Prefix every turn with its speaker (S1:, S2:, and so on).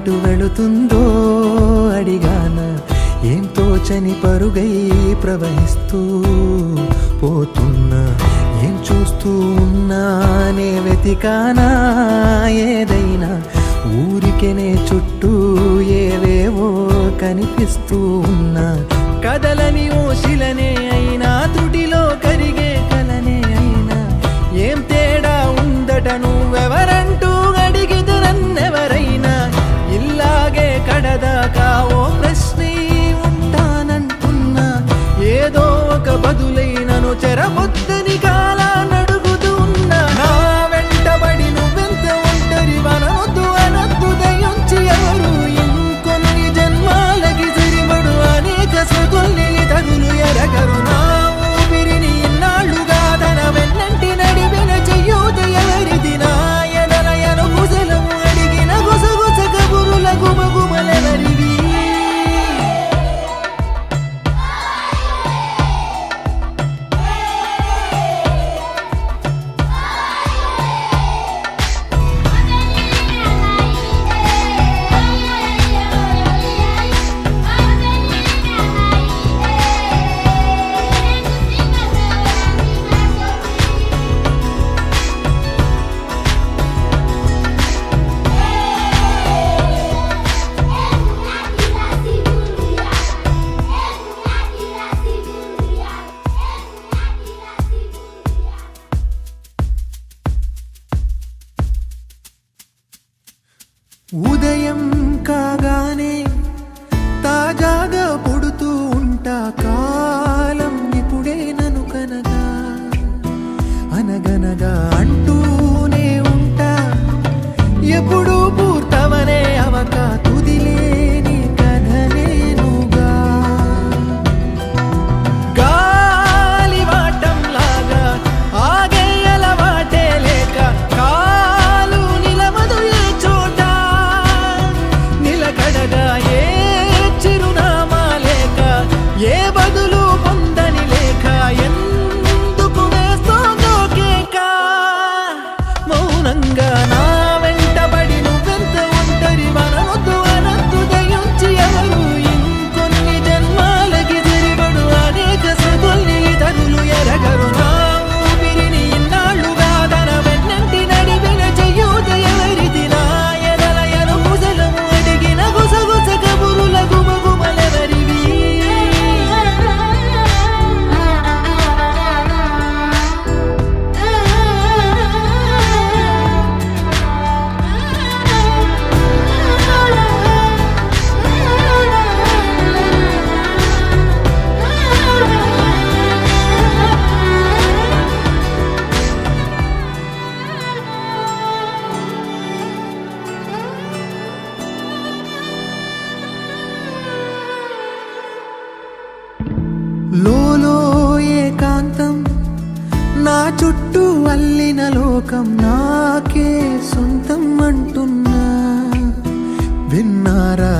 S1: ఎటు వెళుతుందో అడిగాన, ఏం తోచని పరుగై ప్రవహిస్తూ పోతున్నా. ఏం చూస్తూ ఉన్నానే వెతికానా ఏదైనా, ఊరికెనే చుట్టూ ఏవేవో కనిపిస్తూ ఉన్నా. కదలని ఓశిలనే అయినా, త్రుటిలో కరిగే కలనే అయినా, ఏం తేడా ఉందట నువ్వెవరంటూ అడిగిదు నన్నెవరైనా. ఇల్లాగే కడదాకా ఓ ప్రశ్నే ఉంటానంటున్నా, ఏదో ఒక బదులైనను చెరబొద్దని కాలానడుగుతూ ఉన్నా. నా వెంటబడి నువ్వెంత ఒంటరి వనవద్దు అనద్దు దయించి ఎవరు, ఇంకొన్ని జన్మాలకి సరిపడు అనేక సృతుల్ని తగులు ఎరగరు. నా ఊపిరిని ఇన్నాళ్ళుగా తన వెన్నంటి నడిపిన చెయ్యూత ఎవరిది, నా ఎదలయను కుశలము అడిగిన గుసగుస కబురుల గుమగుమలెవరివి. ఉదయం కాగానే తాజాగా పుడుతూ ఉంటా, కాలం ఇప్పుడే నన్ను కనగా అనగనగా అంటూనే ఉంటా. ఎప్పుడూ పూర్తవనే అవక తుదిలేని కథనేనుగా. గాలి వాటంలాగా ఆగేయల వాటే లేక, కాలు నిలవదు ఏ చోట, నిలకడగా ఏ చిరునామా లేక, ఏ బదులు పొందని లేక, ఎందుకు వేస్తోందో కేక. మౌనంగా నా వెంటబడి నువ్వెంత ఒంటరి వనవద్దు అనద్దు దయించి ఎవరు, ఇంకొన్ని జన్మాలకి సరిపడు అనేక సృతుల్ని తగులు ఎరగరు. నా ఊపిరిని ఇన్నాళ్ళుగా తన వెన్నంటి నడిపిన చెయ్యూత ఎవరిది, నా ఎదలయను కుశలము అడిగిన గుసగుస కబురుల గుమగుమలెవరివి. లోలో ఏకాంతం, నా చుట్టూ అల్లిన లోకం నాకే సొంతం అంటున్నా. విన్నారా